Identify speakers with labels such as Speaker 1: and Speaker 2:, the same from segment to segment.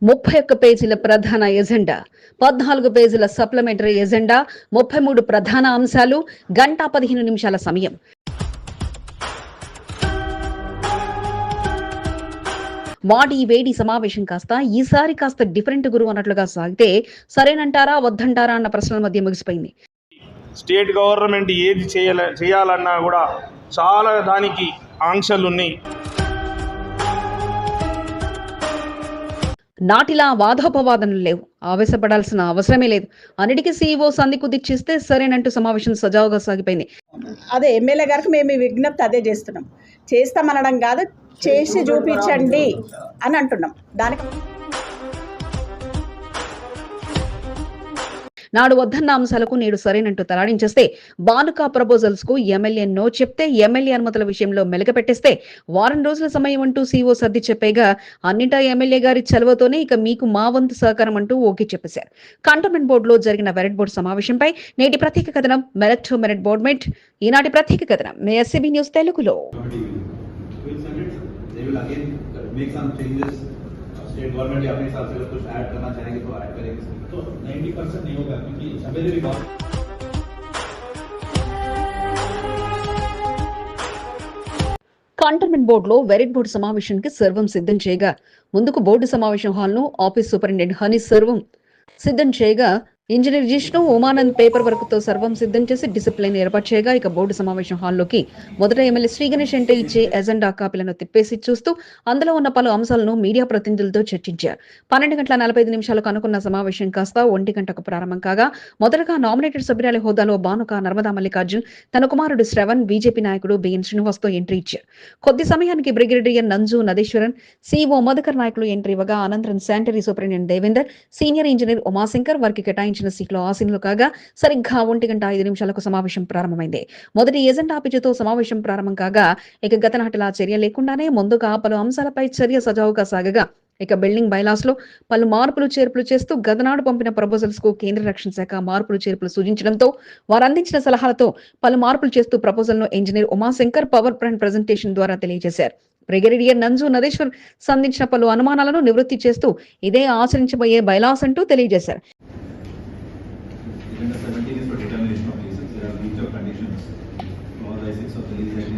Speaker 1: 31 పేజీల ప్రధాన ఎజెండా, 14 పేజీల సప్లిమెంటరీ ఎజెండా, 33 ప్రధాన అంశాలు, గంట 15 నిమిషాల సమయం. వాడి వేడి సమావేశం ఈసారి కాస్త డిఫరెంట్ గురు అన్నట్లుగా సాగితే సరేనంటారా వద్దంటారా అన్న ప్రశ్నల మధ్య ముగిసిపోయింది.
Speaker 2: స్టేట్ గవర్నమెంట్ ఏది చేయాలన్నా కూడా చాలా దానికి ఆంక్షలు ఉన్నాయి.
Speaker 1: నాటిలా వాదోపవాదనలు లేవు, ఆవేశపడాల్సిన అవసరమే లేదు. అన్నిటికీ సీఈఓ సంధి కుదిర్చిస్తే సరేనంటూ సమావేశం సజావుగా సాగిపోయింది.
Speaker 3: అదే ఎమ్మెల్యే గారికి మేము విజ్ఞప్తి అదే చేస్తామనడం కాదు, చేసి చూపించండి అని అంటున్నాం. దానికి
Speaker 1: నాడు వద్దన్న అంశాలకు నేడు సరేనంటూ తలాడించేస్తే, బానుకా ప్రపోజల్స్ కు ఎమ్మెల్యే నో చెప్తే, ఎమ్మెల్యే అనుమతుల విషయంలో మెలకపెట్టేస్తే, వారం రోజుల సమయం అంటూ సీఓ సర్ది చెప్పేగా అన్నిటా ఎమ్మెల్యే గారి చలవతోనే ఇక మీకు మా వంతు సహకారం అంటూ ఓకే చెప్పేశారు. కంటోన్మెంట్ బోర్డులో జరిగిన మెరిట్ బోర్డు సమావేశంపై నేటి ప్రత్యేక కథనం merit to merit board meet. ఈనాటి ప్రత్యేక కథనం మీ ఎస్సీబీ న్యూస్ తెలుగులో.
Speaker 4: स्टेट गवर्नमेंट अपने हिसाब से कुछ ऐड करना चाहेंगे तो ऐड करेंगे, तो 90% नहीं होगा क्योंकि सवेरे भी
Speaker 1: కంటోన్మెంట్ బోర్డులో మెరిట్ బోర్డు సమావేశానికి సర్వం సిద్ధం చేయగా ముందుకు బోర్డు సమావేశం హాల్ను ఆఫీస్ సూపరింటెండెంట్ హనీ సర్వం సిద్ధం చేయగా engineer Jishnu Umanand paper work తో సర్వం సిద్ధం చేసి డిసిప్లిన్ ఏర్పాటు చేయగా ఇక బోర్డు సమావేశం హాల్లోకి మొదట ఎమ్మెల్యే శ్రీ గణేష్ అంటే ఇచ్చే ఎజెండా కాపీలను తిప్పేసి చూస్తూ అందులో ఉన్న పలు అంశాలను మీడియా ప్రతినిధులతో చర్చించారు. 12:45 అనుకున్న సమావేశం కాస్త 1 గంటకు ప్రారంభం కాగా మొదటగా నామినేటెడ్ సభ్యురాలి హోదాలో బానుక నర్మదా మల్లికార్జున్ తన కుమారుడు శ్రవణ్, బీజేపీ నాయకుడు బిఎన్ శ్రీనివాస్ తో ఎంట్రీ ఇచ్చారు. కొద్ది సమయానికి బ్రిగేడియర్ నంజు నదేశ్వరన్, సీఓ మధుకర్ నాయకులు ఎంట్రీ ఇవ్వగా అనంతరం sanitary superintendent Devender, senior engineer Umashankar వారికి కేటాయించిన సీట్లో ఆసీనులు కాగా సరిగ్గా 1:05 సమావేశం ప్రారంభమైంది. మొదటి ఎజెండా పిచ్చితో సమావేశం ప్రారంభం కాగా ఇక గతనాటిలా చర్య లేకుండానే ముందుగా పలు అంశాలపై చర్య సజావుగా సాగగా ఇక బిల్డింగ్ బైలాస్ లో పలు మార్పులు చేర్పులు చేస్తూ గతనాడు పంపిన ప్రపోజల్స్ కు కేంద్ర రక్షణ శాఖ మార్పులు చేర్పులు సూచించడంతో వారు అందించిన సలహాలతో పలు మార్పులు చేస్తూ ప్రపోజల్ ను engineer Umashankar power point presentation ద్వారా తెలియజేశారు. బ్రిగేడియర్ నంజు నదేశ్వర్ సంధించిన పలు అనుమానాలను నివృత్తి చేస్తూ ఇదే ఆచరించబోయే బైలాస్ అంటూ తెలియజేశారు.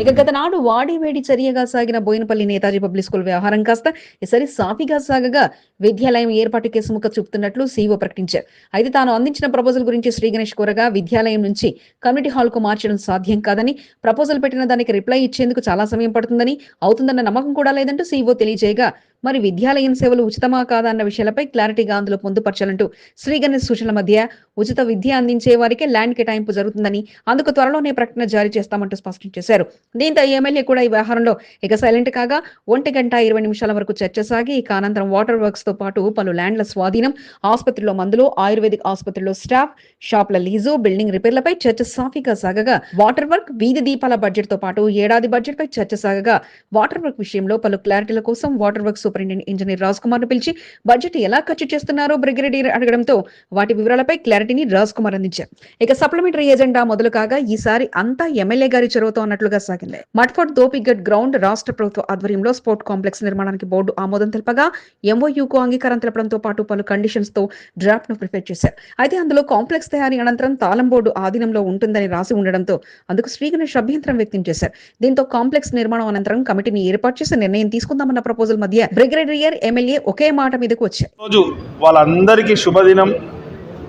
Speaker 1: ఇక గతనాడు వాడి వేడి చర్యగా సాగిన బోయినపల్లి నేతాజీ పబ్లిక్ స్కూల్ వ్యవహారం కాస్త ఈసారి సాఫీగా సాగగా విద్యాలయం ఏర్పాటుకే సుముఖ చూపుతున్నట్లు సీఓ ప్రకటించారు. అయితే తాను అందించిన ప్రపోజల్ గురించి శ్రీ గణేష్ కోరగా విద్యాలయం నుంచి కమ్యూనిటీ హాల్ కు మార్చడం సాధ్యం కాదని, ప్రపోజల్ పెట్టిన దానికి రిప్లై ఇచ్చేందుకు చాలా సమయం పడుతుందని, అవుతుందన్న నమ్మకం కూడా లేదంటూ సీఓ తెలియజేయగా మరి విద్యాలయం సేవలు ఉచితమా కాదా అన్న విషయాలపై క్లారిటీగా అందులో పొందుపరచాలంటూ శ్రీ గణేష్ సూచనల మధ్య ఉచిత విద్య అందించే వారికే ల్యాండ్ కేటాయింపు జరుగుతుందని, అందుకు త్వరలోనే ప్రకటన జారీ చేస్తామంటూ స్పష్టం చేశారు. దీంతో ఎమ్మెల్యే కూడా ఈ వ్యవహారంలో ఇక సైలెంట్ కాగా 1:20 వరకు చర్చ సాగి ఇక అనంతరం వాటర్ వర్క్స్ తో పాటు పలు ల్యాండ్ల స్వాధీనం, ఆసుపత్రిలో మందులు, ఆయుర్వేదిక్ ఆసుపత్రిలో స్టాఫ్, షాప్ల లీజు, బిల్డింగ్ రిపేర్లపై చర్చ సాఫీగా సాగగా వాటర్ వర్క్, వీధి దీపాల బడ్జెట్ తో పాటు ఏడాది బడ్జెట్ పై చర్చ సాగగా వాటర్ వర్క్ విషయంలో పలు క్లారిటీల కోసం water work superintendent engineer Raj Kumar ను పిలిచి బడ్జెట్ ఎలా ఖర్చు చేస్తున్నారో బ్రిగేడియర్ అడగడంతో వాటి వివరాలపై క్లారిటీని రాజ్ కుమార్ అందించారు. ఇక సప్లిమెంటరీ ఎజెండా మొదలు కాగా ఈసారి అంతా ఎమ్మెల్యే గారి చొరవతో అన్నట్లుగా సాగింది. మట్ఫోర్డ్ దోపిగడ్ గ్రౌండ్ రాష్ట్ర ప్రభుత్వ ఆధ్వర్యంలో స్పోర్ట్ కాంప్లెక్స్ నిర్మాణానికి బోర్డు ఆమోదం తెలపగా ఎంఓయూకు అంగీకారం తెలపడంతో పాటు పలు కండిషన్స్ తో డ్రాఫ్ట్ ను ప్రిపేర్ చేశారు. అయితే అందులో కాంప్లెక్స్ తయారీ అనంతరం తాళం బోర్డు ఆధీనంలో ఉంటుందని రాసి ఉండడంతో అందుకు శ్రీ గణేష్ అభ్యంతరం వ్యక్తం చేశారు. దీంతో కాంప్లెక్స్ నిర్మాణం అనంతరం కమిటీని ఏర్పాటు చేసి నిర్ణయం తీసుకుందామన్న ప్రపోజల్ మధ్య బ్రిగేడియర్, ఎమ్మెల్యే ఒకే మాట మీదకు వచ్చారు.
Speaker 2: వాళ్ళందరికీ శుభదినం.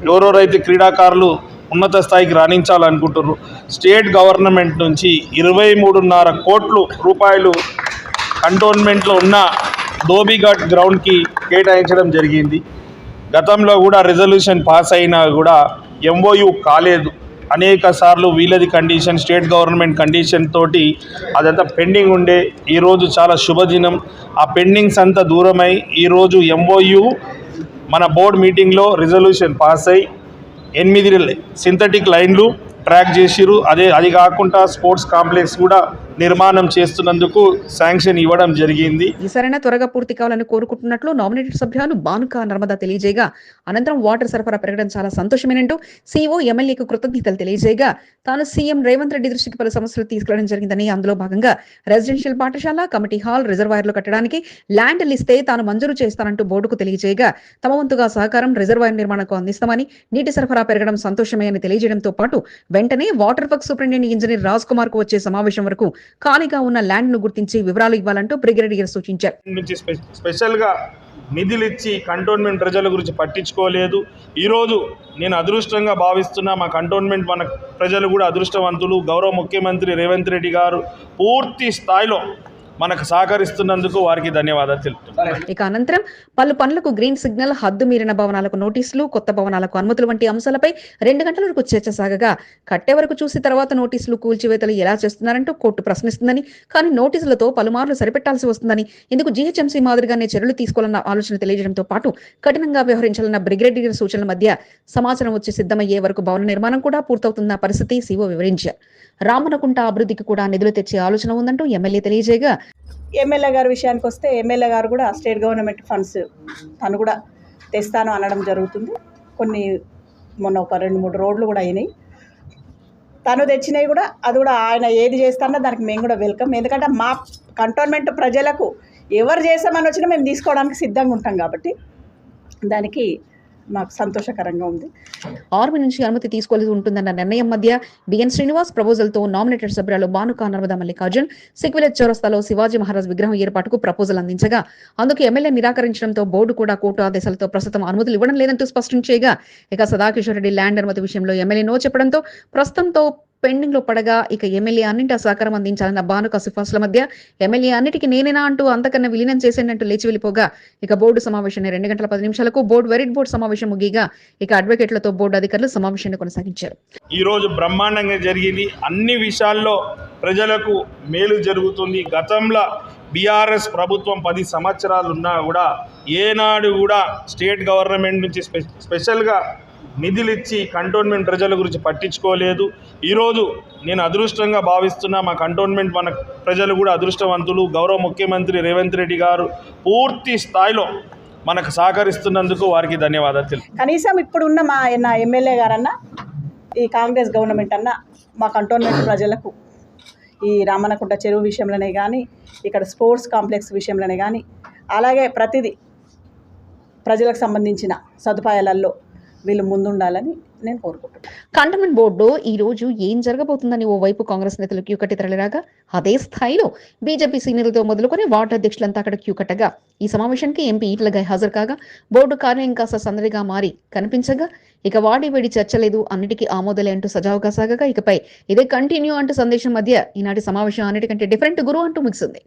Speaker 2: ఎవరెవరైతే క్రీడాకారులు ఉన్నత స్థాయికి రాణించాలనుకుంటున్నారు, స్టేట్ గవర్నమెంట్ నుంచి 23.5 కోట్ల రూపాయలు కంటోన్మెంట్లో ఉన్న దోబిఘాట్ గ్రౌండ్కి కేటాయించడం జరిగింది. గతంలో కూడా రిజల్యూషన్ పాస్ అయినా కూడా ఎంఓయూ కాలేదు. అనేక సార్లు వీళ్ళది కండిషన్, స్టేట్ గవర్నమెంట్ కండిషన్ తోటి అదంతా పెండింగ్ ఉండే. ఈరోజు చాలా శుభదినం. ఆ పెండింగ్స్ అంతా దూరమై ఈరోజు ఎంఓయూ మన బోర్డు మీటింగ్లో రిజల్యూషన్ పాస్ అయి 8 సింథటిక్ లైన్లు, ట్రాక్ చేసిరు. అది కాకుండా స్పోర్ట్స్ కాంప్లెక్స్ కూడా నిర్మాణం చేస్తున్నందుకు శాంక్షన్ ఇవ్వడం జరిగింది.
Speaker 1: ఈ సరైన త్వరగా పూర్తి కావాలని కోరుకుంటున్నట్లు నామినేటెడ్ సభ్యులు బానుక నర్మదా తెలియజేయగా, అనంతరం వాటర్ సరఫరా పెరగడం చాలా సంతోషమేనంటూ సీఓ ఎమ్మెల్యేకు కృతజ్ఞతలు తెలియజేయగా, తాను సీఎం రేవంత్ రెడ్డి దృష్టికి పలు సమస్యలు తీసుకురావడం జరిగిందని, అందులో భాగంగా రెసిడెన్షియల్ పాఠశాల, కమిటీ హాల్, రిజర్వాయర్లు కట్టడానికి ల్యాండ్ ఇస్తే తాను మంజూరు చేస్తానంటూ బోర్డుకు తెలియజేయగా, తమ వంతుగా సహకారం రిజర్వాయర్ నిర్మాణంకు అందిస్తామని, నీటి సరఫరా పెరగడం సంతోషమే అని తెలియజేయడంతో పాటు వెంటనే water work superintendent engineer Raj Kumar కు వచ్చే సమావేశం వరకు ఖాళీగా ఉన్న ల్యాండ్ ను గుర్తించి వివరాలు ఇవ్వాలంటూ బ్రిగేడియర్ సూచించారు.
Speaker 2: స్పెషల్ గా నిధులు ఇచ్చి కంటోన్మెంట్ ప్రజల గురించి పట్టించుకోలేదు. ఈరోజు నేను అదృష్టంగా భావిస్తున్నా. మా కంటోన్మెంట్ మన ప్రజలు కూడా అదృష్టవంతులు. గౌరవ ముఖ్యమంత్రి రేవంత్ రెడ్డి గారు పూర్తి స్థాయిలో మనకు సహకరిస్తున్నందుకు వారికి ధన్యవాదాలు తెలుపుతున్నాను.
Speaker 1: ఇక అనంతరం పలు పనులకు గ్రీన్ సిగ్నల్, హద్దు మీరిన భవనాలకు నోటీసులు, కొత్త భవనాలకు అనుమతులు వంటి అంశాలపై 2 గంటల వరకు చర్చ సాగగా, కట్టే వరకు చూసి తర్వాత నోటీసులు, కూల్చివేతలు ఎలా చేస్తున్నారంటూ కోర్టు ప్రశ్నిస్తుందని, కానీ నోటీసులతో పలుమార్లు సరిపెట్టాల్సి వస్తుందని, ఇందుకు జీహెచ్ఎంసీ మాదిరిగానే చర్యలు తీసుకోవాలన్న ఆలోచన తెలియజేయడంతో పాటు కఠినంగా వ్యవహరించాలన్న బ్రిగేడియర్ సూచనల మధ్య సమాచారం వచ్చి సిద్ధమయ్యే వరకు భవన నిర్మాణం కూడా పూర్తవుతున్న పరిస్థితి సీఓ వివరించారు. రామనకుంట అభివృద్ధికి కూడా నిధులు తెచ్చే ఆలోచన ఉందంటూ ఎమ్మెల్యే తెలియజేయగా,
Speaker 3: ఎమ్మెల్యే గారి విషయానికి వస్తే ఎమ్మెల్యే గారు కూడా స్టేట్ గవర్నమెంట్ ఫండ్స్ తను కూడా తెస్తాను అనడం జరుగుతుంది. కొన్ని మొన్న ఒక 2-3 రోడ్లు కూడా అయినాయి. తను తెచ్చినవి కూడా అది కూడా ఆయన ఏది చేస్తానో దానికి మేము కూడా వెల్కమ్. ఎందుకంటే మా కంటోన్మెంట్ ప్రజలకు ఎవరు చేసామని వచ్చినా మేము తీసుకోవడానికి సిద్ధంగా ఉంటాం కాబట్టి దానికి మాకు సంతోషకరంగా ఉంది.
Speaker 1: ఆర్మీ నుంచి అనుమతి తీసుకోవాల్సి ఉంటుందన్న నిర్ణయం మధ్య బిఎన్ శ్రీనివాస్ ప్రపోజల్తో నామినేటెడ్ సభ్యులు బానుక నర్మదా మల్లికార్జున్ సిక్విలేజ్ చౌరస్తాలో శివాజీ మహారాజ్ విగ్రహం ఏర్పాటుకు ప్రపోజల్ అందించగా, అందుకు ఎమ్మెల్యే నిరాకరించడంతో బోర్డు కూడా కోర్టు ఆదేశాలతో ప్రస్తుతం అనుమతులు ఇవ్వడం లేదంటూ స్పష్టం చేయగా, ఇక సదాకిషోర్ రెడ్డి ల్యాండ్ అనుమతి విషయంలో ఎమ్మెల్యే నో చెప్పడంతో ప్రస్తుతంతో పెండింగ్ లో పడగా, ఇక ఎమ్మెల్యే అన్నింటి సహకారం అందించాలన్న బానుక సిఫార్సుల మధ్య ఎమ్మెల్యే అన్నిటికీ నేనేనా అంటూ అంతకన్నా విలీనం చేసేనట్టు లేచి వెళ్ళిపోగా, ఇక బోర్డు సమావేశాన్ని 2 గంటల 10 నిమిషాలకు బోర్డు వెరిట్ బోర్డు సమావేశం ముగిగా, ఇక అడ్వకేట్లతో బోర్డు అధికారులు సమావేశాన్ని కొనసాగించారు.
Speaker 2: ఈ రోజు బ్రహ్మాండంగా జరిగింది. అన్ని విషయాల్లో ప్రజలకు మేలు జరుగుతుంది. గతంలో బీఆర్ఎస్ ప్రభుత్వం 10 సంవత్సరాలు ఉన్నా కూడా ఏనాడు కూడా స్టేట్ గవర్నమెంట్ నుంచి స్పెషల్గా నిధులు ఇచ్చి కంటోన్మెంట్ ప్రజల గురించి పట్టించుకోలేదు. ఈరోజు నేను అదృష్టంగా భావిస్తున్నా. మా కంటోన్మెంట్ మన ప్రజలు కూడా అదృష్టవంతులు. గౌరవ ముఖ్యమంత్రి రేవంత్ రెడ్డి గారు పూర్తి స్థాయిలో మనకు సహకరిస్తున్నందుకు వారికి ధన్యవాదాలు తెలుపు.
Speaker 3: కనీసం ఇప్పుడున్న నా ఎమ్మెల్యే గారన్నా, ఈ కాంగ్రెస్ గవర్నమెంట్ అన్నా మా కంటోన్మెంట్ ప్రజలకు ఈ రామనకుంట చెరువు విషయంలోనే కానీ, ఇక్కడ స్పోర్ట్స్ కాంప్లెక్స్ విషయంలోనే కానీ, అలాగే ప్రతిదీ ప్రజలకు సంబంధించిన సదుపాయాలలో వీళ్ళు ముందుండాలని నేను కోరుకుంటున్నాను.
Speaker 1: కంటోన్మెంట్ బోర్డు ఈ రోజు ఏం జరగబోతుందని ఓవైపు కాంగ్రెస్ నేతలు క్యూ కట్టి తరలిరాగా, అదే స్థాయిలో బీజేపీ సీనియర్లతో మొదలుకొని వార్డు అధ్యక్షులంతా అక్కడ క్యూ కట్టగా, ఈ సమావేశానికి ఎంపీ ఈటలగా హాజరు కాగా, బోర్డు కార్యం కాస్త సందడిగా మారి కనిపించగా, ఇక వాడి వేడి చర్చ లేదు, అన్నిటికీ ఆమోదలే అంటూ సజావుగా సాగగా, ఇకపై ఇదే కంటిన్యూ అంటూ సందేశం మధ్య ఈనాటి సమావేశం అన్నిటికంటే డిఫరెంట్ గురు అంటూ ముగిసింది.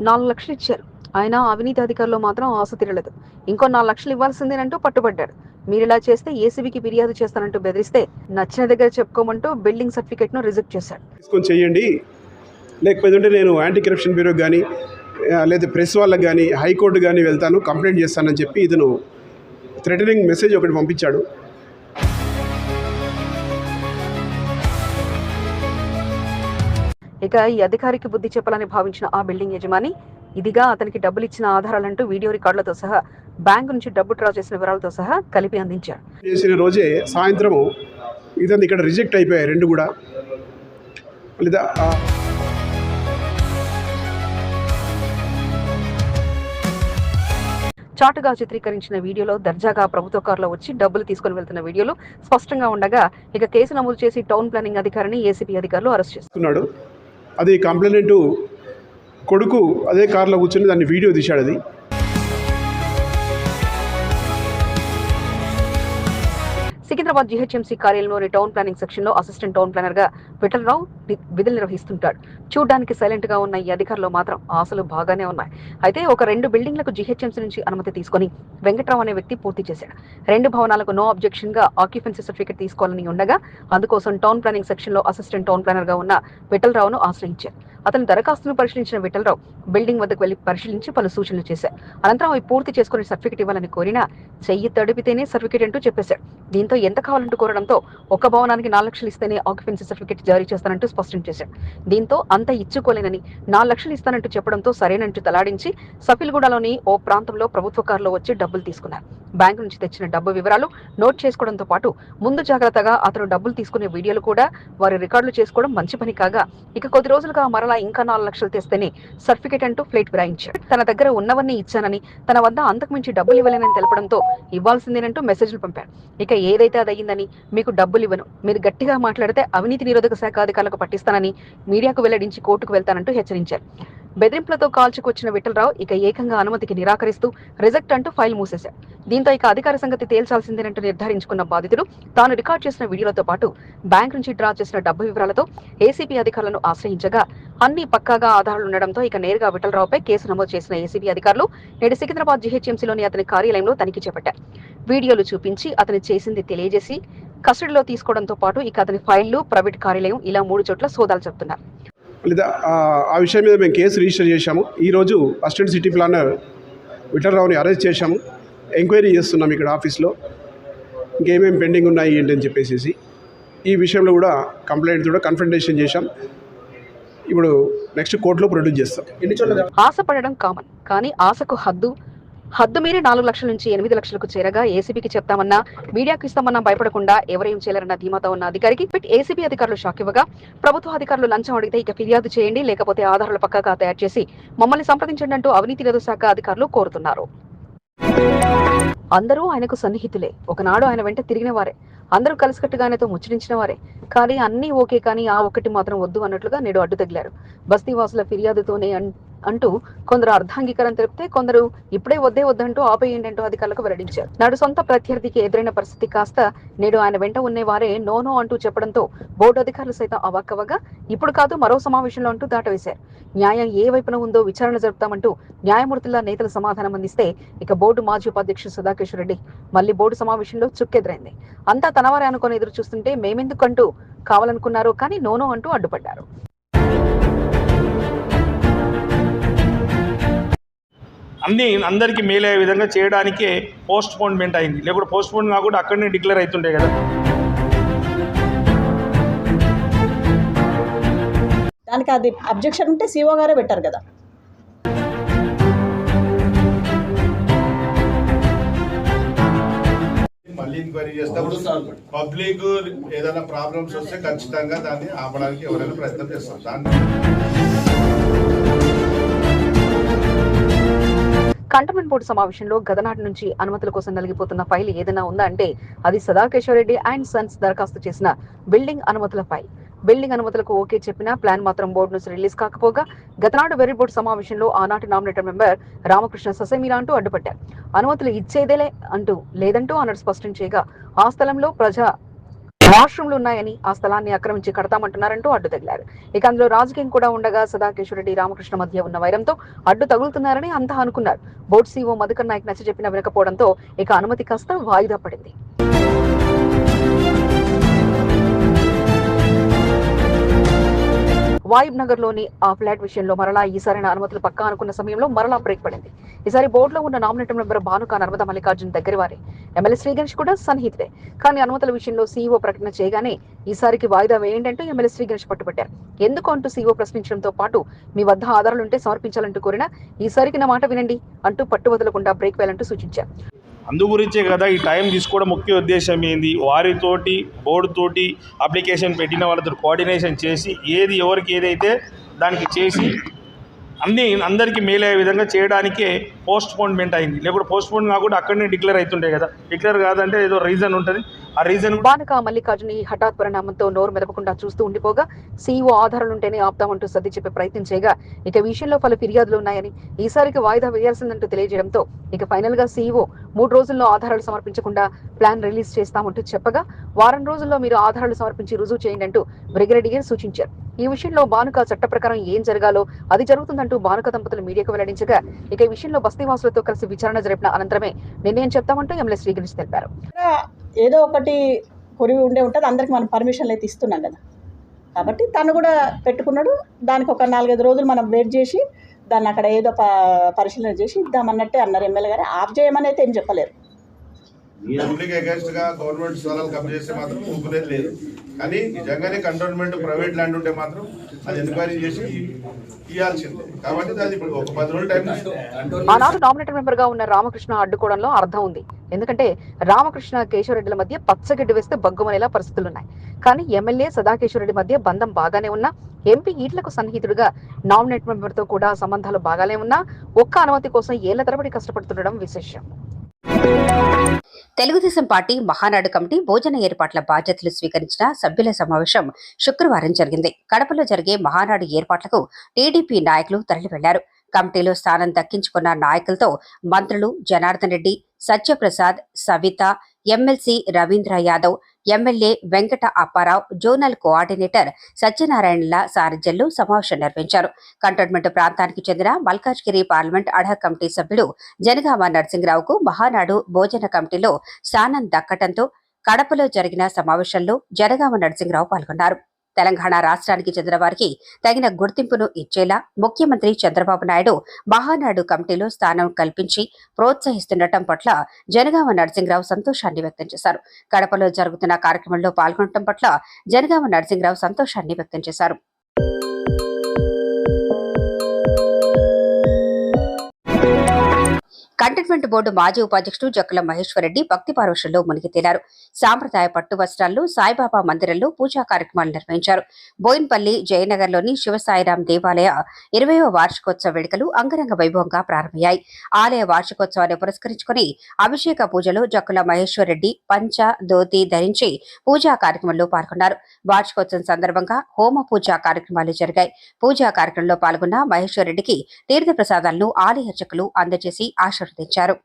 Speaker 1: 4 లక్షలు ఇచ్చారు, ఆయన అవినీతి అధికారులు మాత్రం ఆశ తీరలేదు. ఇంకో 4 లక్షలు ఇవ్వాల్సిందేనంటూ పట్టుబడ్డాడు. మీరిలా చేస్తే ఏసీబీకి ఫిర్యాదు చేస్తానంటూ బెదిరిస్తే నచ్చిన దగ్గర చెప్పుకోమంటూ బిల్డింగ్ సర్టిఫికేట్ ను రిజెక్ట్ చేశాడు.
Speaker 5: తీసుకొని చేయండి, లేకపోతే నేను యాంటీ కరప్షన్ బ్యూరోకి కానీ లేదా ప్రెస్ వాళ్ళకి కానీ హైకోర్టు కానీ వెళ్తాను, కంప్లైంట్ చేస్తానని చెప్పి ఇతను థ్రెటనింగ్ మెసేజ్ ఒకటి పంపించాడు.
Speaker 1: ఇక ఈ అధికారికి బుద్ధి చెప్పాలని భావించిన ఆ బిల్డింగ్ యజమాని ఇదిగా అతనికి డబ్బులు ఇచ్చిన ఆధారాలంటూ వీడియో రికార్డులతో సహా బ్యాంకు నుంచి డబ్బు డ్రా చేసిన వివరాలతో సహా కలిపి అందించాడు.
Speaker 5: చేసిన రోజే సాయంత్రము ఇతను ఇక్కడ రిజెక్ట్ అయిపోయాయి 2 కూడా. లేదా
Speaker 1: చాటుగా చిత్రీకరించిన వీడియోలో దర్జాగా ప్రభుత్వ కారులో వచ్చి డబ్బులు తీసుకుని వెళ్తున్న వీడియోలు స్పష్టంగా ఉండగా, ఇక కేసు నమోదు చేసి టౌన్ ప్లానింగ్ అధికారిని ఏసీపీ అధికారులు అరెస్ట్ చేస్తున్నాడు.
Speaker 5: అది కంప్లైంట్ కొడుకు అదే కారులో కూర్చొని దాన్ని వీడియో తీశాడు. అది
Speaker 1: సికింద్రాబాద్ జీహెచ్ఎంసీ కార్యాలయంలోని టౌన్ ప్లానింగ్ సెక్షన్ లో అసిస్టెంట్ టౌన్ ప్లానర్ గా విఠలరావు విధులు నిర్వహిస్తుంటాడు. చూడ్డానికి సైలెంట్ గా ఉన్న ఈ అధికారులు మాత్రం ఆశలు బాగానే ఉన్నాయి. అయితే ఒక 2 బిల్డింగ్లకు జీహెచ్ఎంసీ నుంచి అనుమతి తీసుకుని వెంకట్రావు అనే వ్యక్తి పూర్తి చేశాడు. 2 భవనాలకు నో అబ్జెక్షన్ గా ఆక్యుపెన్సీ సర్టిఫికేట్ తీసుకోవాలని ఉండగా, అందుకోసం టౌన్ ప్లానింగ్ సెక్షన్ లో అసిస్టెంట్ టౌన్ ప్లానర్ గా ఉన్న విఠలరావును ఆశ్రయించారు. అతని దరఖాస్తును పరిశీలించిన విఠలరావు బిల్డింగ్ వద్దకు వెళ్లి పరిశీలించి పలు సూచనలు చేశారు. అనంతరం అవి పూర్తి చేసుకుని సర్టిఫికేట్ ఇవ్వాలని కోరినా చెయ్యి తడిపితేనే సర్టిఫికేట్ అంటూ చెప్పేశాడు. దీంతో ఎంత కావాలంటూ కోరడంతో ఒక భవనానికి 4 లక్షలు ఇస్తేనే ఆక్యుపెన్సీ సర్టిఫికేట్ జారీ చేస్తానంటూ స్పష్టం చేశాడు. దీంతో అంత ఇచ్చుకోలేనని 4 లక్షలు ఇస్తానంటూ చెప్పడంతో సరేనంటూ తలాడించి సఫిల్గూడలోని ఓ ప్రాంతంలో ప్రభుత్వ కారులో వచ్చి డబ్బులు తీసుకున్నారు. బ్యాంకు నుంచి తెచ్చిన డబ్బు వివరాలు నోట్ చేసుకోవడంతో పాటు ముందు జాగ్రత్తగా అతను డబ్బులు తీసుకునే వీడియోలు కూడా వారి రికార్డులు చేసుకోవడం మంచి పని కాగా, ఇక కొద్ది రోజులుగా మరలా ఇంకా 4 లక్షలు తెస్తేనే సర్టిఫికేట్ అంటూ ఫ్లైట్ విరాయించాడు. తన దగ్గర ఉన్నవన్నీ ఇచ్చానని, తన వద్ద అంతకుమించి డబ్బులు ఇవ్వలేనని తెలపడంతో ఇవ్వాల్సిందేనంటూ మెసేజ్లు పంపాడు. ఇక ఏదైతే అదయ్యిందని, మీకు డబ్బులు ఇవ్వను, మీరు గట్టిగా మాట్లాడితే అవినీతి నిరోధక శాఖ అధికారులకు పట్టిస్తానని మీడియాకు వెల్లడించి కోర్టుకు వెళ్తానంటూ హెచ్చరించారు. బెదిరింపులతో కాల్చుకొచ్చిన విఠలరావు ఇక ఏకంగా అనుమతికి నిరాకరిస్తూ రిజెక్ట్ అంటూ ఫైల్ మూసేశాడు. దీంతో ఇక అధికార సంగతి తేల్చాల్సిందేనంటూ నిర్ధారించుకున్న బాధితుడు తాను రికార్డ్ చేసిన వీడియోలతో పాటు బ్యాంక్ నుంచి డ్రా చేసిన డబ్బు వివరాలతో ఏసీబీ అధికారులను ఆశ్రయించగా అన్ని పక్కాగా ఆధారాలు ఉండడంతో ఇక నేరుగా విఠలరావుపై కేసు నమోదు చేసిన ఏసీబీ అధికారులు నేడు సికింద్రాబాద్ జీహెచ్ఎంసీలోని అతని కార్యాలయంలో తనిఖీ చేపట్టారు. వీడియోలు చూపించి అతను చేసింది తెలియజేసి కస్టడీలో తీసుకోవడంతో పాటు ఇక అతని ఫైళ్లు, ప్రైవేట్ కార్యాలయం ఇలా 3 చోట్ల సోదాలు జరుపుతున్నారు.
Speaker 5: లేదా ఆ విషయం మీద మేము కేసు రిజిస్టర్ చేశాము. ఈరోజు అసిస్టెంట్ సిటీ ప్లానర్ విఠలరావుని అరెస్ట్ చేశాము. ఎంక్వైరీ చేస్తున్నాం ఇక్కడ ఆఫీస్లో, ఇంకేమేమి పెండింగ్ ఉన్నాయి ఏంటి అని చెప్పేసి. ఈ విషయంలో కూడా కంప్లైంట్ కూడా కన్ఫర్మేషన్ చేశాం. ఇప్పుడు నెక్స్ట్ కోర్టులో ప్రొడ్యూస్ చేస్తాం.
Speaker 1: ఆశపడడం కామన్, కానీ ఆశకు హద్దు మీరి 4 లక్షల నుంచి 8 లక్షలకు చేరగా ఏసీబీకి చెప్తామన్నా, మీడియాకు ఇస్తామన్నా భయపడకుండా ఎవరేం చేయలేరన్న ధీమాతో ఉన్న అధికారికి ఏసీబీ అధికారులు షాక్ ఇవ్వగా, ప్రభుత్వ అధికారులు లంచం అడిగితే ఇక ఫిర్యాదు చేయండి, లేకపోతే ఆధారాలు పక్కాగా తయారు చేసి మమ్మల్ని సంప్రదించండి అంటూ అవినీతి నిరోధక శాఖ అధికారులు కోరుతున్నారు. అందరూ ఆయనకు సన్నిహితులే, ఒకనాడు ఆయన వెంట తిరిగిన వారే, అందరూ కలిసికట్టుగా ఆయనతో ముచ్చరించిన వారే. కానీ అన్నీ ఓకే, కానీ ఆ ఒక్కటి మాత్రం వద్దు అన్నట్లుగా నేడు అడ్డు తగిలారు. బస్తీవాసుల ఫిర్యాదుతోనే అంటూ కొందరు అర్ధాంగీకారం తెలిపితే, కొందరు ఇప్పుడే వద్దంటూ ఆపేయండి అంటూ అధికారులకు వెల్లడించారు. నాడు సొంత ప్రత్యర్థికి ఎదురైన పరిస్థితి కాస్త నేడు ఆయన వెంట ఉన్నవారే నో అంటూ చెప్పడంతో బోర్డు అధికారులు సైతం అవాక్కవగా, ఇప్పుడు కాదు మరో సమావేశంలో అంటూ దాటవేశారు. న్యాయం ఏ వైపున ఉందో విచారణ జరుపుతామంటూ న్యాయమూర్తుల నేతలు సమాధానం అందిస్తే ఇక బోర్డు మాజీ ఉపాధ్యక్షుడు సదాకేశ్వర రెడ్డి మళ్లీ బోర్డు సమావేశంలో చుక్కెదురైంది. అంతా తనవారే అనుకుని ఎదురు చూస్తుంటే మేమెందుకంటూ కావాలనుకున్నారు, కానీ నో అంటూ అడ్డుపడ్డారు.
Speaker 2: అందరికీ మేలు అయ్యే విధంగా చేయడానికే పోస్ట్ పోన్మెంట్ అయింది. లేకపోతే పోస్ట్ పోన్ కాకుండా అక్కడనే డిక్లేర్ అవుతుండే కదా.
Speaker 3: దానికి అది అబ్జెక్షన్ ఉంటే సీఓ గారే పెట్టారు కదా.
Speaker 6: మళ్ళీ ఎంక్వైరీ చేస్తాం. పబ్లిక్ ఏదైనా ప్రాబ్లమ్స్ వస్తే ఖచ్చితంగా దాన్ని ఆపడానికి ఎవరైనా ప్రయత్నం చేస్తాం. దాన్ని
Speaker 1: కంటోన్మెంట్ బోర్డు సమావేశంలో గతనాటి నుంచి అనుమతుల కోసం నలిగిపోతున్న ఫైల్ ఏదైనా ఉందా అంటే అది సదాకేశ్వర రెడ్డి అండ్ సన్స్ దరఖాస్తు చేసిన బిల్డింగ్ అనుమతుల ఫైల్. బిల్డింగ్ అనుమతులకు ఓకే చెప్పినా ప్లాన్ మాత్రం బోర్డు నుంచి రిలీజ్ కాకపోగా గతనాడు వెర్రి బోర్డు సమావేశంలో ఆనాటి నామినేటర్ మెంబర్ రామకృష్ణ ససేమిరా అంటూ అడ్డుపడ్డారు. అనుమతులు ఇచ్చేదేలే అంటూ లేదంటూ అన్నట్టు స్పష్టం చేయగా, ఆ స్థలంలో వాష్రూమ్లు ఉన్నాయని ఆ స్థలాన్ని ఆక్రమించి కడతామంటున్నారంటూ అడ్డు తగిలారు. ఇక అందులో రాజకీయం కూడా ఉండగా సదాకేశ్వర రెడ్డి, రామకృష్ణ మధ్య ఉన్న వైరంతో అడ్డు తగులుతున్నారని అంతా అనుకున్నారు. బోర్డు సీఓ మధుకర్ నాయక్ నచ్చజెప్పినా వినకపోవడంతో ఇక అనుమతి కాస్త వాయిదా పడింది. వాయిబ్ నగర్ లోని ఆ ఫ్లాట్ విషయంలో మరలా ఈసారైన అనుమతులు పక్కా అనుకున్న సమయంలో మరలా బ్రేక్ పడింది. ఈసారి బోర్డులో ఉన్న నామినేటర్ మెంబర్ భానుక నర్మదా మల్లికార్జున్ దగ్గర వారే, ఎమ్మెల్యే శ్రీ గణేష్ కూడా సన్నిహితుడే. కానీ అనుమతుల విషయంలో సీఈఓ ప్రకటన చేయగానే ఈసారికి వాయిదా వేయండి అంటూ ఎమ్మెల్యే శ్రీ గణేష్ పట్టుబట్టారు. ఎందుకు అంటూ సీఈఓ ప్రశ్నించడంతో పాటు మీ వద్ద ఆధారాలుంటే సమర్పించాలంటూ కోరినా ఈసారికి నా మాట వినండి అంటూ పట్టువదలకుండా బ్రేక్ వేయాలంటూ సూచించారు.
Speaker 2: అందు గురించే కదా ఈ టైం తీసుకోవడం ముఖ్య ఉద్దేశం ఏంది, వారితోటి బోర్డుతోటి అప్లికేషన్ పెట్టిన వాళ్ళతో కోఆర్డినేషన్ చేసి ఏది ఎవరికి ఏదైతే దానికి చేసి అందరికీ మేలు అయ్యే విధంగా చేయడానికే పోస్ట్ పోన్మెంట్ అయింది. లేకపోతే పోస్ట్ పోన్ కాకుండా అక్కడనే డిక్లేర్ అవుతుండే కదా. డిక్లేర్ కాదంటే ఏదో రీజన్ ఉంటుంది. ఆ రీజన్
Speaker 1: భానుక మల్లికార్జున్ ఈ హఠాత్ పరిణామంతో నోరు మెదపకుండా చూస్తూ ఉండిపోగా సీఈఓ ఆధారాలుంటేనే ఆపుతామంటూ సర్ది చెప్పే ప్రయత్నం చేయగా ఇక విషయంలో పలు ఫిర్యాదులు ఉన్నాయని ఈసారికి వాయిదా వేయాల్సిందంటూ తెలియజేయడంతో ఇక ఫైనల్ గా సీఈఓ 3 రోజుల్లో ఆధారాలు సమర్పించకుండా ప్లాన్ రిలీజ్ చేస్తామంటూ చెప్పగా వారం రోజుల్లో మీరు ఆధారాలు సమర్పించి రుజువు చేయండి అంటూ బ్రిగేడియర్ సూచించారు. ఈ విషయంలో భానుక చట్ట ప్రకారం ఏం జరగాలో అది జరుగుతుందంటూ భానుక దంపతులు మీడియాకు వెల్లడించగా ఇక ఈ విషయంలో బస్తీవాసులతో కలిసి విచారణ జరిపిన అనంతరమే నిర్ణయం చెప్తామంటూ ఎమ్మెల్యే శ్రీ గణేష్ తెలిపారు.
Speaker 3: ఏదో ఒకటి కొరివి ఉంటుంది, అందరికి మనం పర్మిషన్లు అయితే ఇస్తున్నాం కదా, కాబట్టి తను కూడా పెట్టుకున్నాడు. దానికి ఒక 4-5 రోజులు మనం వెయిట్ చేసి దాన్ని అక్కడ ఏదో పరిశీలన చేసి ఇద్దామన్నట్టే అన్నారు ఎమ్మెల్యే గారు. ఆఫ్ చేయమని అయితే ఏం చెప్పలేరు.
Speaker 6: పబ్లిక్ అగేన్స్ట్ గా గవర్నమెంట్ స్థలాలు కబ్జా చేస్తే మాత్రం ఊపునేది లేదు. కానీ నిజంగానే కంటోన్మెంట్ ప్రైవేట్ ల్యాండ్ ఉంటే మాత్రం అది ఎంక్వైరీ చేసి ఇవ్వాల్సిందే. కాబట్టి అది ఇప్పుడు ఒక 10 రోజుల టైం.
Speaker 1: ఆనాడు నామినేటెడ్ మెంబర్ గా ఉన్న రామకృష్ణ అడ్డుకోవడంలో అర్థం ఉంది. ఎందుకంటే రామకృష్ణ కేశవరెడ్డిల మధ్య పచ్చగడ్డి వేస్తే బగ్గుమనేలా పరిస్థితులున్నాయి. కానీ ఎమ్మెల్యే సదాకేశ్వరరెడ్డి మధ్య బంధం బాగానే ఉన్నా, ఎంపీ ఈట్లకు సన్నిహితుడుగా నామినేట్ మెంబర్ తో కూడా సంబంధాలు బాగానే ఉన్నా ఒక్క అనుమతి కోసం ఏళ్ల తరబడి కష్టపడుతుండడం విశేషం.
Speaker 7: తెలుగుదేశం పార్టీ మహానాడు కమిటీ భోజన ఏర్పాట్ల బాధ్యతలు స్వీకరించిన సభ్యుల సమావేశం శుక్రవారం జరిగింది. కడపలో జరిగే మహానాడు ఏర్పాట్లకు టీడీపీ నాయకులు తరలి వెళ్లారు. కమిటీలో స్థానం దక్కించుకున్న నాయకులతో మంత్రులు Janardhan Reddy, Satyaprasad, Savitha, MLC Ravindra Yadav, MLA Venkata Apparao, zonal coordinator సత్యనారాయణల సారథ్యంలో సమావేశం నిర్వహించారు. కంటోన్మెంట్ ప్రాంతానికి చెందిన మల్కాజ్గిరి పార్లమెంట్ అడ్హాక్ కమిటీ సభ్యుడు జనగామ నరసింహరావుకు మహానాడు భోజన కమిటీలో స్థానం దక్కటంతో కడపలో జరిగిన సమావేశంలో జనగామ నరసింహరావు పాల్గొన్నారు. తెలంగాణ రాష్ట్రానికి చెందిన వారికి తగిన గుర్తింపును ఇచ్చేలా ముఖ్యమంత్రి చంద్రబాబు నాయుడు మహానాడు కమిటీలో స్థానం కల్పించి ప్రోత్సహిస్తుండటం పట్ల జనగామ నరసింహరావు సంతోషాన్ని వ్యక్తం చేశారు. కడపలో జరుగుతున్న కార్యక్రమంలో పాల్గొనడం పట్ల జనగామ నరసింహరావు సంతోషాన్ని వ్యక్తం చేశారు. కంటోన్మెంట్ బోర్డు మాజీ ఉపాధ్యక్షుడు జక్కుల మహేశ్వరరెడ్డి భక్తి పారవశ్యంలో మునిగి తేలారు. సాంప్రదాయ పట్టు వస్త్రాల్లో సాయిబాబా మందిరంలో పూజా కార్యక్రమాలు నిర్వహించారు. బోయిన్పల్లి జయనగర్లోని శివసాయిరాం దేవాలయ 20వ వార్షికోత్సవ వేడుకలు అంగరంగ వైభవంగా ప్రారంభమయ్యాయి. ఆలయ వార్షికోత్సవాన్ని పురస్కరించుకుని అభిషేక పూజలో జక్కుల మహేశ్వరరెడ్డి పంచ ధోతి ధరించి పూజా కార్యక్రమంలో పాల్గొన్నారు. వార్షికోత్సవం సందర్భంగా హోమ పూజా కార్యక్రమాలు జరిగాయి. పూజా కార్యక్రమంలో పాల్గొన్న మహేశ్వరరెడ్డికి తీర్థ ప్రసాదాలను ఆలయ అర్చకులు అందజేసి ఆశీర్వదించారు.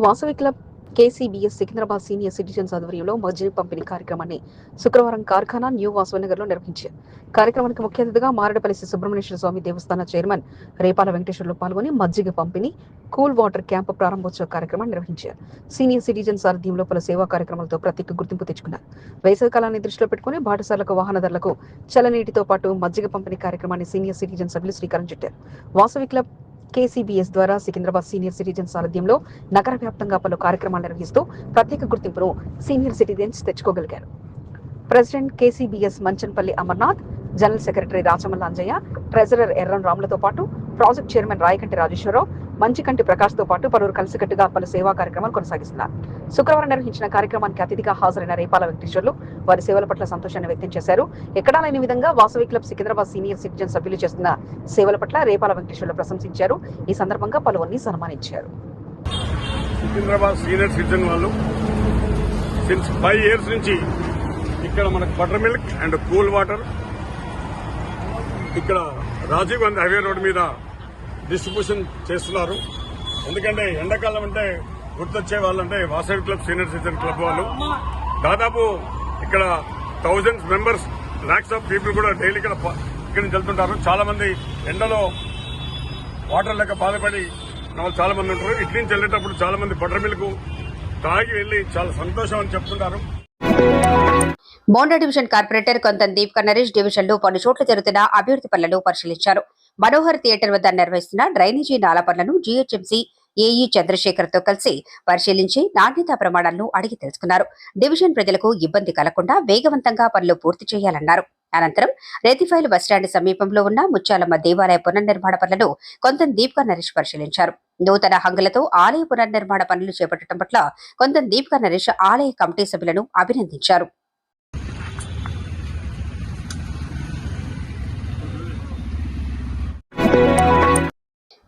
Speaker 1: Vasavi club KCBS Secunderabad senior citizens ఆధ్వర్యంలో మజ్జిగ పంపిణీ కార్యక్రమాన్ని శుక్రవారం కార్ఖానా న్యూ వాసవినగర్ లో నిర్వహించారు. కార్యక్రమానికి ముఖ్య అతిథిగా మారడపల్లి సుబ్రహ్మణ్యేశ్వర స్వామి దేవస్థాన చైర్మన్ రేపాల వెంకటేశ్వర్లు పాల్గొని మజ్జిగ పంపిణీ, కూల్ వాటర్ క్యాంప్ ప్రారంభోత్సవ కార్యక్రమాన్ని నిర్వహించారు. సీనియర్ సిటిజన్స్ సారథ్యంలో పలు సేవా కార్యక్రమాలతో ప్రత్యేక గుర్తింపు తెచ్చుకున్నారు. వేసవి కాలాన్ని దృష్టిలో పెట్టుకుని బాటసార్లకు, వాహనదారులకు చల్లనీటితో పాటు మజ్జిగ పంపిణీ కార్యక్రమాన్ని సీనియర్ సిటిజన్ సభ్యులు శ్రీకారం చుట్టారు. వాసవి క్లబ్ కేసీబీఎస్ ద్వారా సికింద్రాబాద్ సీనియర్ సిటిజన్స్ సారథ్యంలో నగర వ్యాప్తంగా పలు కార్యక్రమాలు నిర్వహిస్తూ ప్రత్యేక గుర్తింపును సీనియర్ సిటిజన్స్ తెచ్చుకోగలిగారు. President KCBS Manchanpalli Amarnath, general secretary Rachamalla Anjaiah, treasurer Erram రాములతో పాటు ప్రాజెక్ట్ చైర్మన్ రాయకంటి రాజేశ్వరరావు, మంచికంటి ప్రకాష్ తో పాటు పలువురు కలిసికట్టుగా పలు సేవా కార్యక్రమాలు కొనసాగిస్తున్నారు. శుక్రవారం నిర్వహించిన కార్యక్రమానికి అతిథిగా హాజరైన రేపాల వెంకటేశ్వర్లు వారి సేవల పట్ల సంతోషాన్ని వ్యక్తం చేశారు. ఎక్కడా లేని విధంగా Vasavi club Secunderabad senior citizen సభ్యులు చేస్తున్న సేవల పట్ల రేపాల వెంకటేశ్వర్లు ప్రశంసించారు. ఈ సందర్భంగా పలువురిని సన్మానించారు.
Speaker 8: సికింద్రాబాద్ సీనియర్ సిటిజన్ వాళ్ళు సిన్స్ 5 years నుంచి ఇక్కడ మనకు butter milk and cool water ఇక్కడ రాజీవ్ గాంధీ హైవే రోడ్ మీద డిస్ట్రిబ్యూషన్ చేస్తున్నారు. ఎందుకంటే ఎండాకాలం అంటే గుర్తొచ్చే వాళ్ళంటే Vasavi club senior citizen club వాళ్ళు దాదాపు ఇక్కడ 1000 మెంబర్స్, లాక్స్ ఆఫ్ పీపుల్ కూడా డైలీ ఇక్కడ నుంచి వెళ్తుంటారు. చాలా మంది ఎండలో వాటర్ లేక బాధపడి వాళ్ళు చాలా మంది ఉంటారు. ఇటు నుంచి వెళ్ళేటప్పుడు చాలా మంది బటర్ మిల్క్ తాగి వెళ్లి చాలా సంతోషం అని చెప్తుంటారు.
Speaker 7: మోండా డివిజన్ కార్పొరేటర్ కొంతం దీపికా నరేష్ డివిజన్లో పలు చోట్ల జరుగుతున్న అభివృద్ధి పనులను పరిశీలించారు. మనోహర్ థియేటర్ వద్ద నిర్వహిస్తున్న డ్రైనేజీ నాలా పనులను జీహెచ్ఎంసీ ఏఈ చంద్రశేఖర్ తో కలిసి పరిశీలించి నాణ్యతా ప్రమాణాలను అడిగి తెలుసుకున్నారు. డివిజన్ ప్రజలకు ఇబ్బంది కలగకుండా వేగవంతంగా పనులు పూర్తి చేయాలన్నారు. అనంతరం రేతిఫైల్ బస్టాండ్ సమీపంలో ఉన్న ముత్యాలమ్మ దేవాలయ పునర్నిర్మాణ పనులను కొంతం దీపికా నరేష్ పరిశీలించారు. నూతన హంగులతో ఆలయ పునర్నిర్మాణ పనులు చేపట్టడం పట్ల కొంతం దీపికా నరేష్ ఆలయ కమిటీ సభ్యులను అభినందించారు.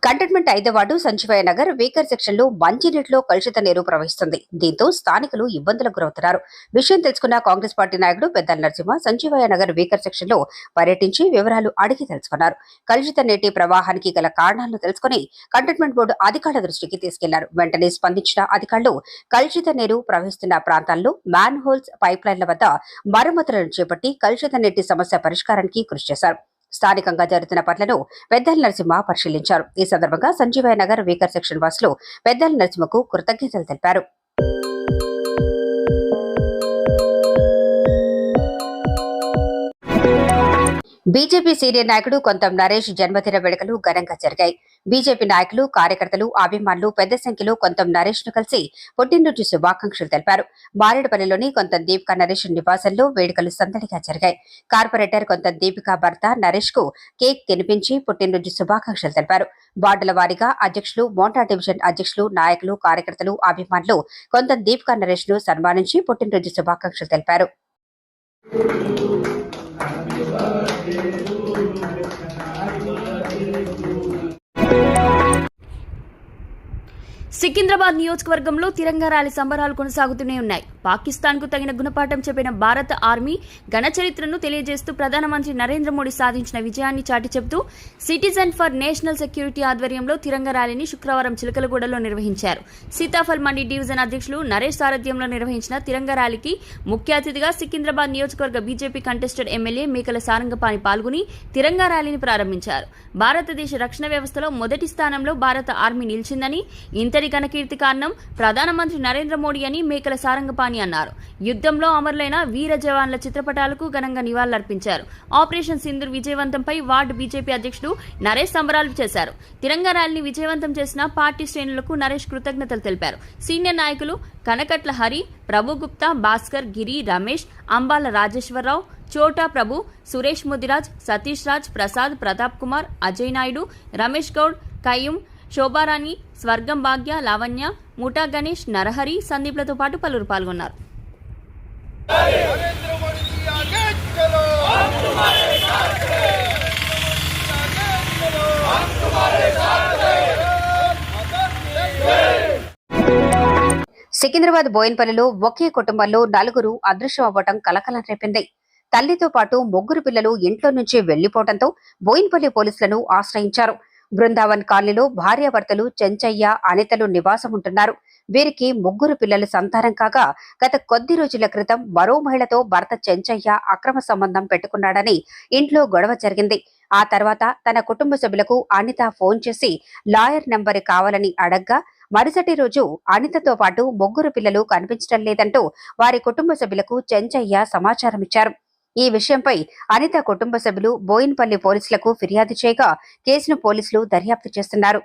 Speaker 7: కంటోన్మెంట్ 5వ ward Sanjeevaiah Nagar weaker section లో మంచినీటిలో కలుషిత నీరు ప్రవహిస్తుంది. దీంతో స్థానికులు ఇబ్బందులకు గురవుతున్నారు. విషయం తెలుసుకున్న కాంగ్రెస్ పార్టీ నాయకుడు పెద్దల నరసింహ సంజీవయ్య నగర్ వీకర్ సెక్షన్ లో పర్యటించి వివరాలు అడిగి తెలుసుకున్నారు. కలుషిత నీటి ప్రవాహానికి గల కారణాలను తెలుసుకుని కంటోన్మెంట్ బోర్డు అధికారుల దృష్టికి తీసుకెళ్లారు. వెంటనే స్పందించిన అధికారులు కలుషిత నీరు ప్రవహిస్తున్న ప్రాంతాల్లో మ్యాన్ హోల్స్ పైప్ లైన్ల వద్ద మరమ్మతులను చేపట్టి కలుషిత నీటి సమస్య పరిష్కారానికి కృషి చేశారు. స్థానికంగా జరుగుతున్న పనులను పెద్దల నరసింహ పరిశీలించారు. ఈ సందర్భంగా సంజీవయ్య నగర్ వీకర్ సెక్షన్ వాసులు పెద్దల నరసింహకు కృతజ్ఞతలు తెలిపారు. బీజేపీ సీనియర్ నాయకుడు కొంతం నరేష్ జన్మదిన వేడుకలు ఘనంగా జరిగాయి. బీజేపీ నాయకులు, కార్యకర్తలు, అభిమానులు పెద్ద సంఖ్యలో కొంతం నరేష్ ను కలిసి పుట్టినరోజు శుభాకాంక్షలు తెలిపారు. మారేడుపల్లిలోని కొంతం దీపికా నరేష్ నివాసంలో వేడుకలు సందడిగా జరిగాయి. కార్పొరేటర్ కొంతం దీపికా భర్త నరేష్ కు కేక్ తినిపించి పుట్టినరోజు శుభాకాంక్షలు తెలిపారు. వార్డుల వారీగా అధ్యక్షులు, మోంటా డివిజన్ అధ్యక్షులు, నాయకులు, కార్యకర్తలు, అభిమానులు కొంతం దీపికా నరేష్ ను సన్మానించి పుట్టినరోజు శుభాకాంక్షలు తెలిపారు.
Speaker 9: సికింద్రాబాద్ నియోజకవర్గంలో తిరంగా ర్యాలీ సంబరాలు కొనసాగుతూనే ఉన్నాయి. పాకిస్తాన్ కు తగిన గుణపాఠం చెప్పిన భారత ఆర్మీ ఘన చరిత్రను తెలియజేస్తూ ప్రధానమంత్రి నరేంద్ర మోడీ సాధించిన విజయాన్ని చాటి చెబుతూ సిటిజన్ ఫర్ నేషనల్ సెక్యూరిటీ ఆధ్వర్యంలో తిరంగా ర్యాలీని శుక్రవారం చిలకలగూడలో నిర్వహించారు. సీతాఫల్ మండి డివిజన్ అధ్యక్షులు నరేష్ సారథ్యంలో నిర్వహించిన తిరంగా ర్యాలీకి ముఖ్య అతిథిగా సికింద్రాబాద్ నియోజకవర్గ బీజేపీ కంటెస్టెడ్ ఎమ్మెల్యే మేకల సారంగపాణి పాల్గొని తిరంగా ర్యాలీని ప్రారంభించారు. భారతదేశ రక్షణ వ్యవస్థలో మొదటి స్థానంలో భారత ఆర్మీ నిలిచిందని, ఇంతటి ఘనకీర్తి కారణం ప్రధానమంత్రి నరేంద్ర మోడీ అని మేకల సారంగపాణి అన్నారు. యుద్ధంలో అమరులైన వీర జవాన్ల చిత్రపటాలకు ఘనంగా నివాళులర్పించారు. ఆపరేషన్ సింధూర్ విజయవంతంపై వార్డు బీజేపీ అధ్యక్షుడు నరేష్ సంబరాలు చేశారు. తిరంగా ర్యాలీని విజయవంతం చేసిన పార్టీ శ్రేణులకు నరేష్ కృతజ్ఞతలు తెలిపారు. సీనియర్ నాయకులు కనకట్ల హరి, ప్రభు గుప్తా, భాస్కర్, గిరి, రమేష్, అంబాల రాజేశ్వరరావు, చోటా ప్రభు, సురేష్ ముదిరాజ్, సతీష్ రాజ్, ప్రసాద్, ప్రతాప్ కుమార్, అజయ్ నాయుడు, రమేష్ గౌడ్, కయ్యూం, శోభారాణి, స్వర్గం భాగ్య, లావణ్య, ముఠా గణేష్, నరహరి, సందీప్లతో పాటు పలువురు పాల్గొన్నారు.
Speaker 7: సికింద్రాబాద్ బోయిన్పల్లిలో ఒకే కుటుంబంలో నలుగురు అదృశ్యం అవ్వటం కలకలం రేపింది. తల్లితో పాటు ముగ్గురు పిల్లలు ఇంట్లో నుంచి వెళ్లిపోవడంతో బోయిన్పల్లి పోలీసులను ఆశ్రయించారు. బృందావన్ కాలనీలో భార్యాభర్తలు చెంచయ్య, అనితలు నివాసం ఉంటున్నారు. వీరికి ముగ్గురు పిల్లలు సంతానం కాగా గత కొద్ది రోజుల క్రితం మరో మహిళతో భర్త చెంచయ్య అక్రమ సంబంధం పెట్టుకున్నాడని ఇంట్లో గొడవ జరిగింది. ఆ తర్వాత తన కుటుంబ సభ్యులకు అనిత ఫోన్ చేసి లాయర్ నెంబర్ కావాలని అడగ్గా మరుసటి రోజు అనితతో పాటు ముగ్గురు పిల్లలు కనిపించడం లేదంటూ వారి కుటుంబ సభ్యులకు చెంచయ్య సమాచారం ఇచ్చారు. ఈ విషయంపై అనిత కుటుంబ సభ్యులు బోయిన్పల్లి పోలీసులకు ఫిర్యాదు చేయగా కేసును పోలీసులు దర్యాప్తు చేస్తున్నారు.